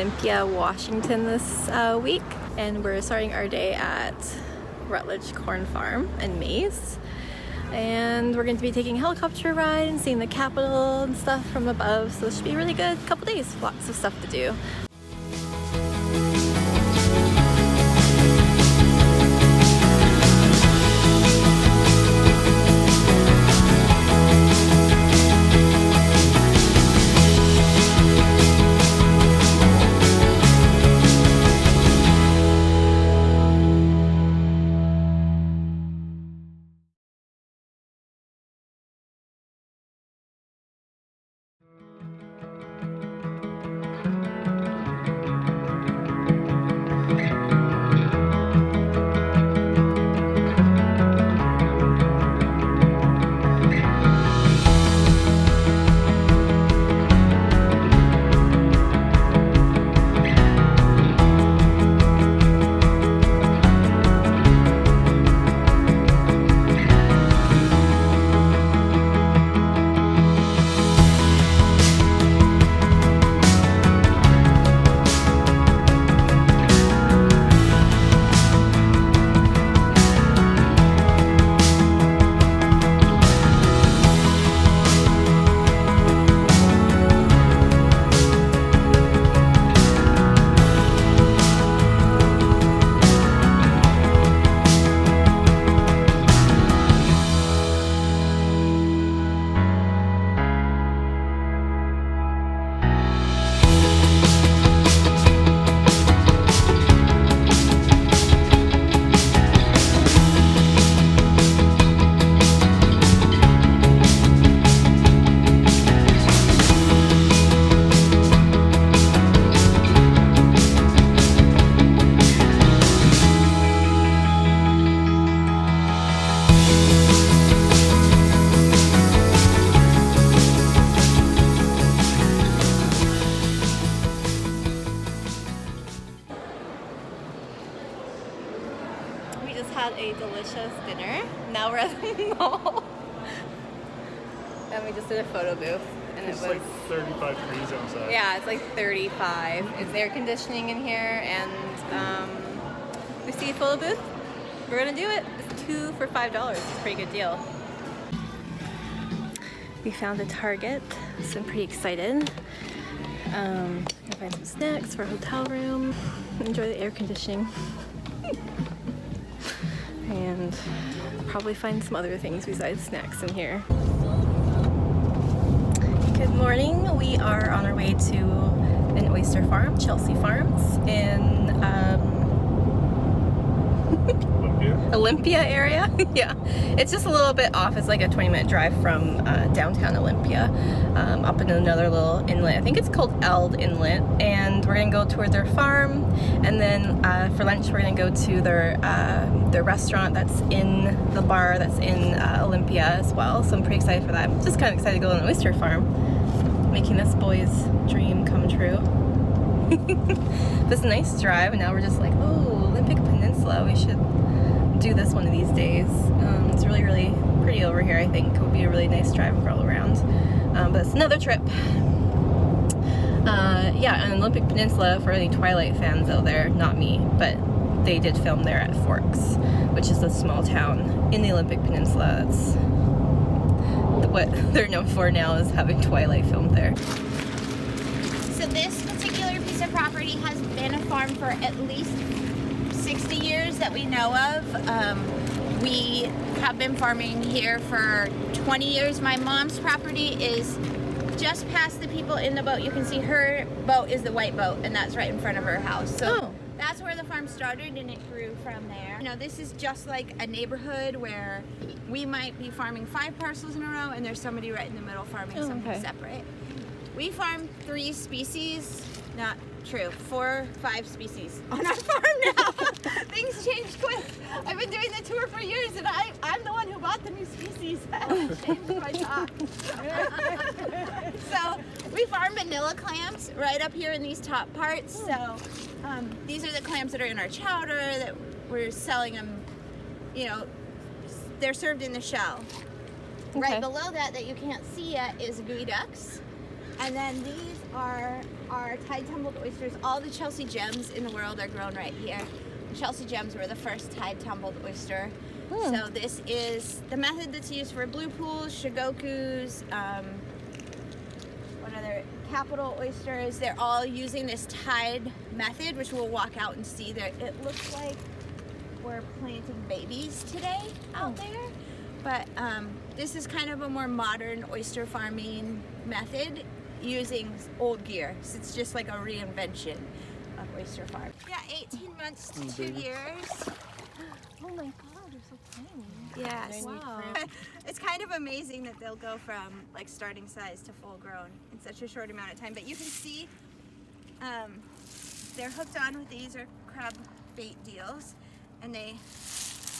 Olympia, Washington this week, and we're starting our day at Rutledge Corn Farm and Maize. And we're going to be taking a helicopter ride and seeing the Capitol and stuff from above, so this should be a really good couple days. Lots of stuff to do. Had a delicious dinner. Now we're at the mall. And we just did a photo booth. And it's like 35 degrees outside. Yeah, it's like 35. It's air conditioning in here, and we see a photo booth. We're gonna do it. It's 2 for $5. It's a pretty good deal. We found a Target, so I'm pretty excited. Gonna find some snacks for a hotel room. Enjoy the air conditioning. And probably find some other things besides snacks in here. Good morning. We are on our way to an oyster farm, Chelsea Farms, in Olympia area. Yeah, it's just a little bit off. It's like a 20-minute drive from downtown Olympia, up in another little inlet. I think it's called Eld Inlet, and we're gonna go tour their farm, and then for lunch we're gonna go to their restaurant that's in the bar that's in Olympia as well. So I'm pretty excited for that. I'm just kind of excited to go on an oyster farm, making this boy's dream come true. This is a nice drive, and now we're just like, oh, Olympic Peninsula. We should do this one of these days. It's really, really pretty over here. I think it would be a really nice drive all around. But it's another trip. Yeah, on Olympic Peninsula, for any Twilight fans out there, not me, but they did film there at Forks, which is a small town in the Olympic Peninsula. That's what they're known for now, is having Twilight filmed there. So this particular piece of property has been a farm for at least 60 years that we know of. We have been farming here for 20 years. My mom's property is just past the people in the boat. You can see her boat is the white boat, and that's right in front of her house. So that's where the farm started, and it grew from there. You know, this is just like a neighborhood where we might be farming 5 parcels in a row, and there's somebody right in the middle farming something separate. We farm 3 species, not true, 4, 5 species on our farm now. Things change quick. I've been doing the tour for years, and I'm the one who bought the new species. I haven't changed my talk. So we farm vanilla clams right up here in these top parts. So these are the clams that are in our chowder that we're selling them. You know, they're served in the shell. Okay. Right below that you can't see yet is geoducks. And then these are our tide tumbled oysters. All the Chelsea gems in the world are grown right here. The Chelsea gems were the first tide tumbled oyster. So this is the method that's used for blue pools, shigokus, what other capital oysters. They're all using this tide method, which we'll walk out and see. There, it looks like we're planting babies today out there, but this is kind of a more modern oyster farming method using old gear. So it's just like a reinvention of oyster farm. Yeah, 18 months to 2 years. Oh my god, they're so tiny. Yes. Wow. It's kind of amazing that they'll go from like starting size to full grown in such a short amount of time. But you can see they're hooked on with these or crab bait deals, and they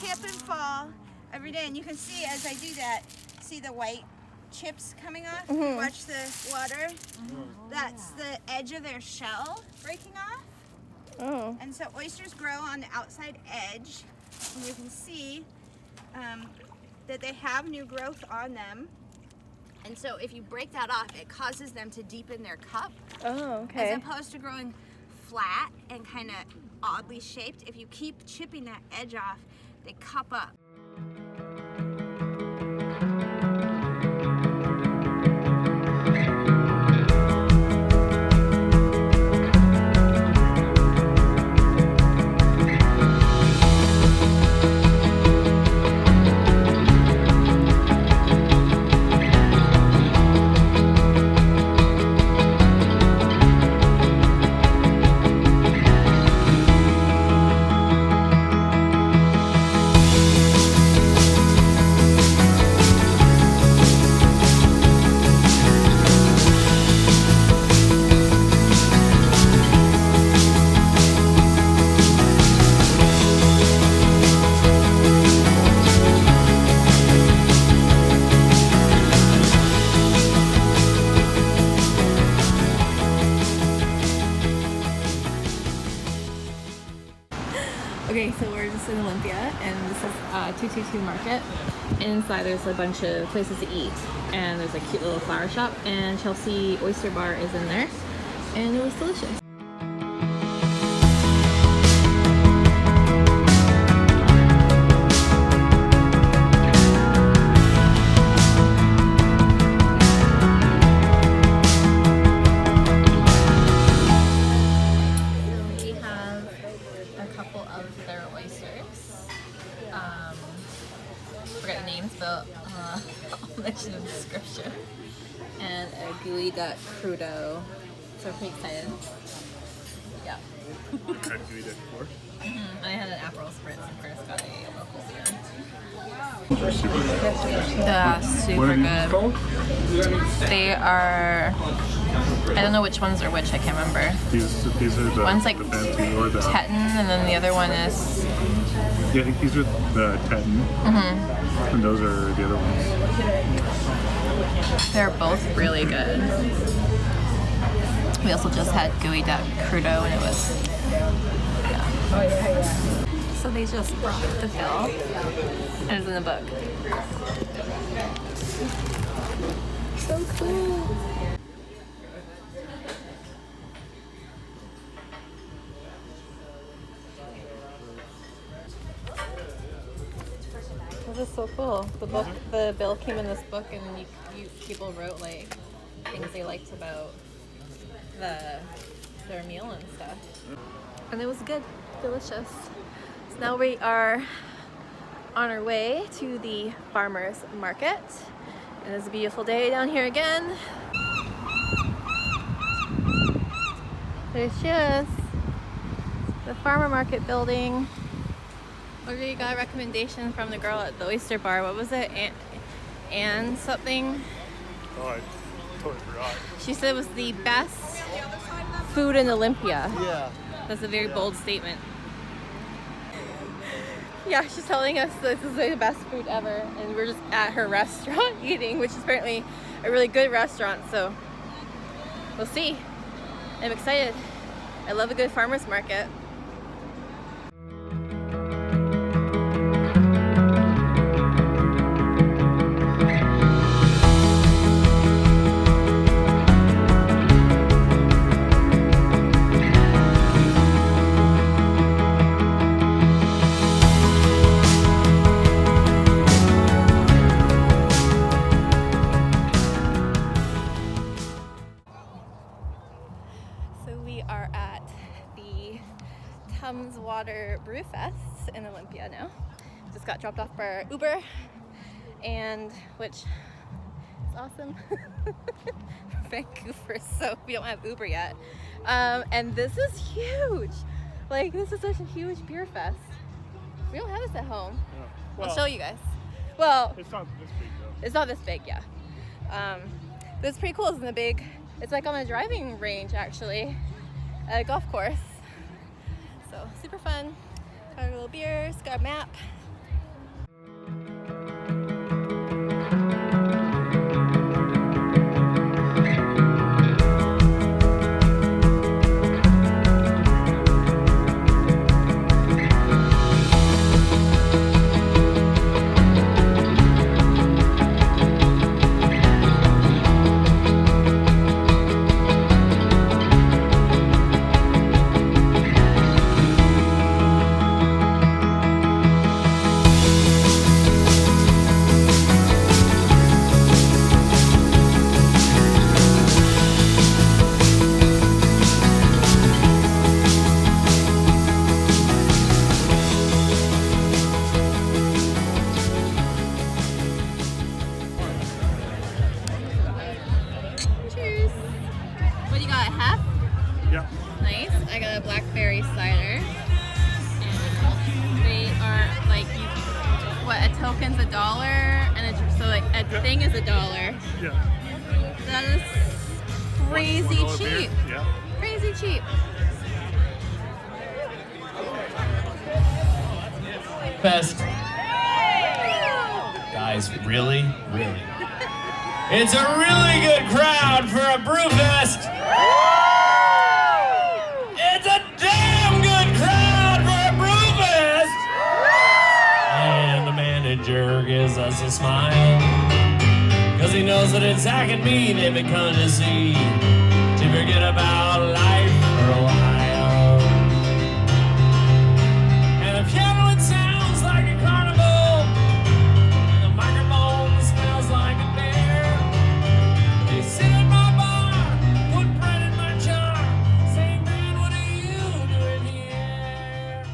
tip and fall every day. And you can see as I do that, see the white chips coming off? Watch the water. That's the edge of their shell breaking off. Oh. And so oysters grow on the outside edge, and you can see that they have new growth on them. And so if you break that off, it causes them to deepen their cup. Oh, okay. As opposed to growing flat and kind of oddly shaped. If you keep chipping that edge off, they cup up. Okay, so we're just in Olympia, and this is 222 Market. Inside there's a bunch of places to eat, and there's a cute little flower shop, and Chelsea Oyster Bar is in there, and it was delicious. Forget the names, but I'll mention the description. And a gooey duck crudo. So we're pretty excited. Yeah. Had gooey duck before? I had an Aperol Spritz and Chris got a local beer. Super good. They are, I don't know which ones are which, I can't remember. These are the one's like the fancy or the Teton, and then the other one is... Yeah, I think these are the Teton, and those are the other ones. They're both really good. We also just had gooey duck crudo, and it was, yeah. So they just brought the bill, and it's in the book. So cool. This is so cool. The book, the bill came in this book, and people wrote like things they liked about their meal and stuff. And it was good, delicious. So now we are on our way to the farmers market, and it's a beautiful day down here again. There's just the farmer market building. We got a recommendation from the girl at the oyster bar. What was it? Anne something? Oh, I totally forgot. She said it was the best food in Olympia. Yeah. That's a very bold statement. Yeah, she's telling us this is the best food ever, and we're just at her restaurant eating, which is apparently a really good restaurant, so we'll see. I'm excited. I love a good farmer's market. Tums Water Brewfest in Olympia now. Just got dropped off by our Uber, and which is awesome. Vancouver, so we don't have Uber yet. And this is huge. Like, this is such a huge beer fest. We don't have this at home. Yeah. Well, I'll show you guys. Well, it's not this big though. it's not this big, yeah. But it's pretty cool. It's in the big, it's like on a driving range actually, at a golf course. So super fun. Got our little beers, got a map. Cheers. What do you got, a half? Yeah. Nice. I got a blackberry cider. And they are like, what, a token's $1, and so like a thing is $1. Yeah. That is crazy $1 beer. cheap. Yeah. Crazy cheap. Best. Guys, really? Really? It's a really good crowd for a Brewfest! It's a damn good crowd for a Brewfest! And the manager gives us a smile, cause he knows that it's Zach and me they've been coming to see, to forget about life for a while. And the piano, it sounds like a carnival, and the microphone smells like a bear. They sit at my bar, put bread in my jar, say, man, what are you doing here?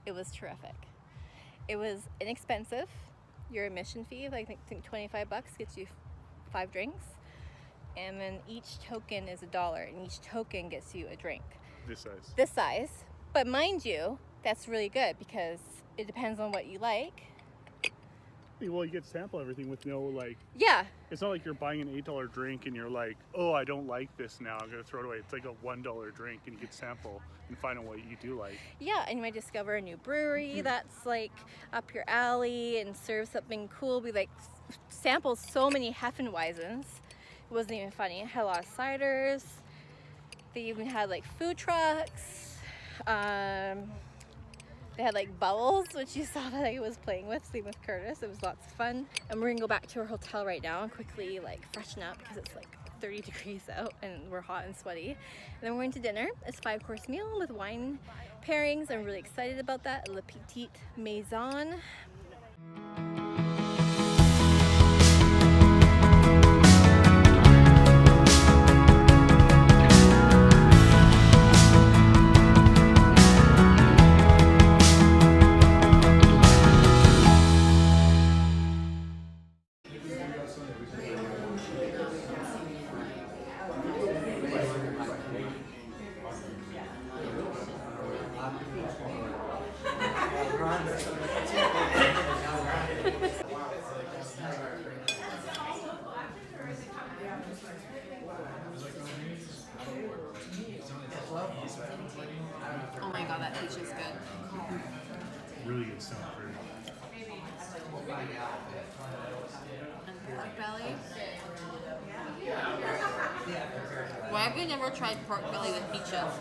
It was terrific. It was inexpensive. Your admission fee, like I think $25, gets you 5 drinks. And then each token is $1, and each token gets you a drink. This size. This size. But mind you, that's really good because it depends on what you like. Well, you get to sample everything with no, like, Yeah. it's not like you're buying an $8 drink and you're like, oh, I don't like this now, I'm gonna throw it away. It's like a $1 drink and you get to sample and find out what you do like. Yeah, and you might discover a new brewery that's like up your alley and serve something cool. We like sampled so many Heffenweisens. It wasn't even funny. It had a lot of ciders. They even had like food trucks. They had like bubbles, which you saw that I was playing with, sleeping with Curtis. It was lots of fun. And we're gonna go back to our hotel right now and quickly like freshen up because it's like 30 degrees out and we're hot and sweaty. And then we're going to dinner. It's a 5-course meal with wine pairings. I'm really excited about that. Le Petit Maison. Oh my god, that peach is good. Really good stuff. And pork belly. Why have you never tried pork belly with peaches?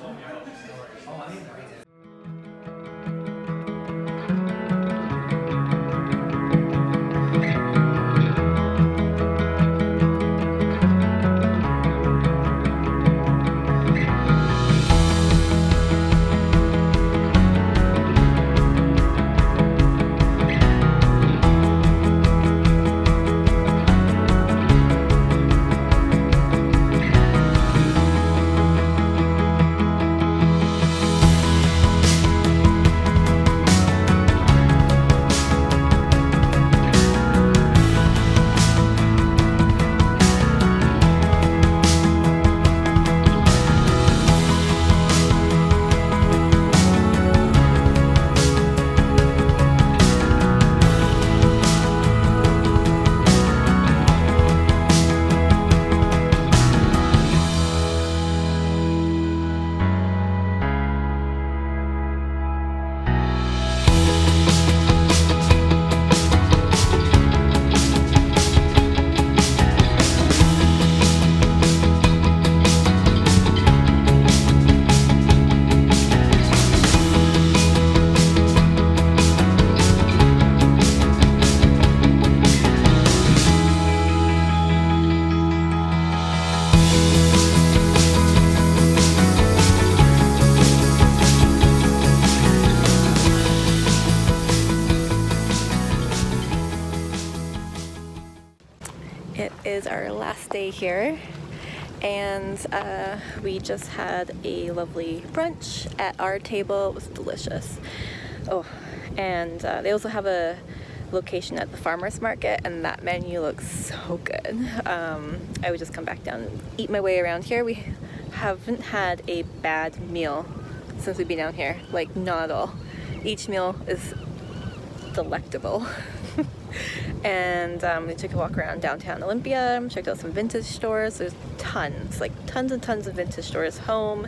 is our last day here, and we just had a lovely brunch at our table. It was delicious. Oh, and they also have a location at the farmers market, and that menu looks so good. I would just come back down and eat my way around here. We haven't had a bad meal since we've been down here, like not at all. Each meal is delectable. And we took a walk around downtown Olympia, checked out some vintage stores. There's tons, like tons and tons of vintage stores, home,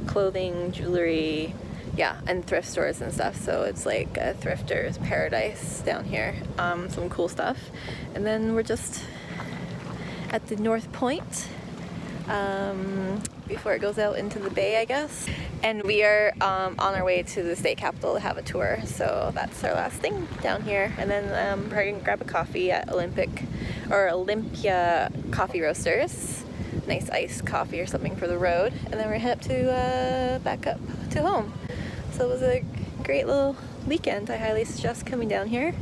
clothing, jewelry, yeah, and thrift stores and stuff. So it's like a thrifter's paradise down here. Some cool stuff. And then we're just at the North Point before it goes out into the bay, I guess. And we are on our way to the state capitol to have a tour. So that's our last thing down here. And then we're going to grab a coffee at Olympia Coffee Roasters. Nice iced coffee or something for the road. And then we're head up to back up to home. So it was a great little weekend. I highly suggest coming down here.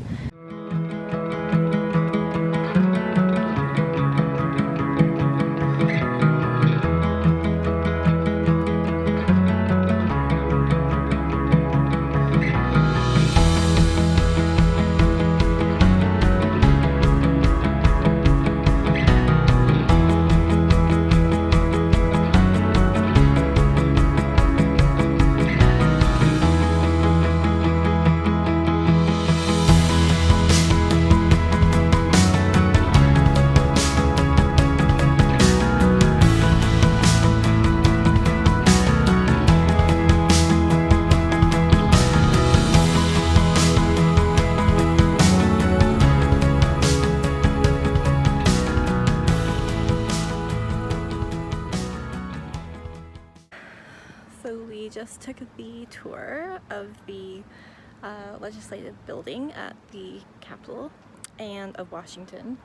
So we just took the tour of the legislative building at the Capitol and of Washington,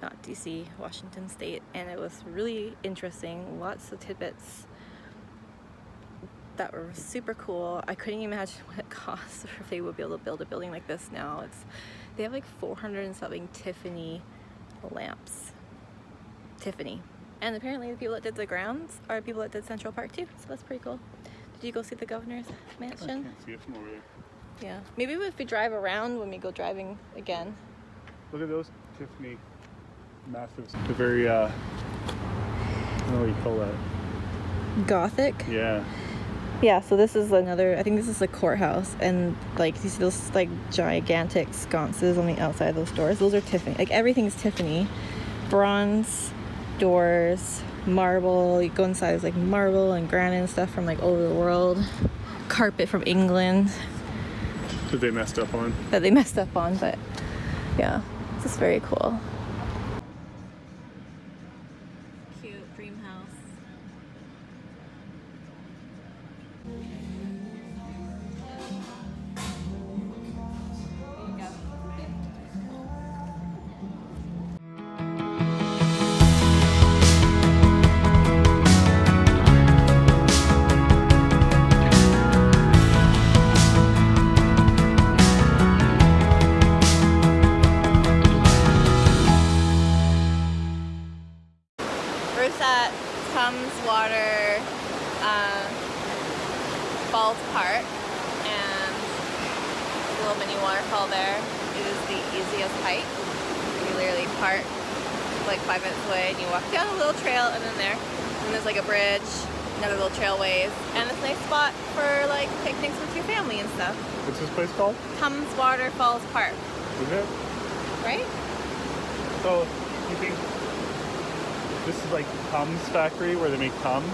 not DC, Washington State, and it was really interesting. Lots of tidbits that were super cool. I couldn't imagine what it costs, or if they would be able to build a building like this now. They have like 400 and something Tiffany lamps. Tiffany. And apparently the people that did the grounds are people that did Central Park too, so that's pretty cool. Did you go see the governor's mansion? I can't see it from over there. Yeah. Maybe if we drive around when we go driving again. Look at those Tiffany massive. They're very, I don't know what you call that. Gothic? Yeah. Yeah, so this is another, I think this is the courthouse, and like you see those like gigantic sconces on the outside of those doors. Those are Tiffany. Like everything's Tiffany. Bronze doors, marble. You go inside, there's like marble and granite and stuff from like all over the world. Carpet from England. That they messed up on. But yeah, it's just very cool. Cute dream house. Falls Park, and there's a little mini waterfall there. It is the easiest hike. You literally park like 5 minutes away and you walk down a little trail and then there. And there's like a bridge, another little trailways, and it's a nice spot for like picnics with your family and stuff. What's this place called? Tumswater Falls Park. Is it? Right? So, you think this is like Tums factory where they make Tums?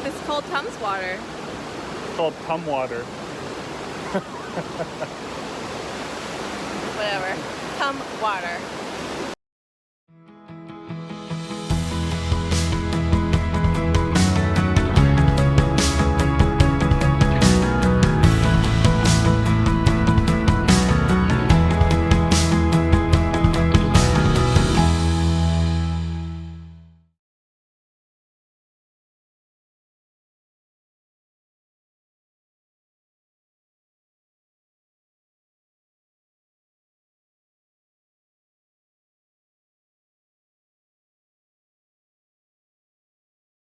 It's called Tumswater. It's called Tumwater. Whatever. Tumwater.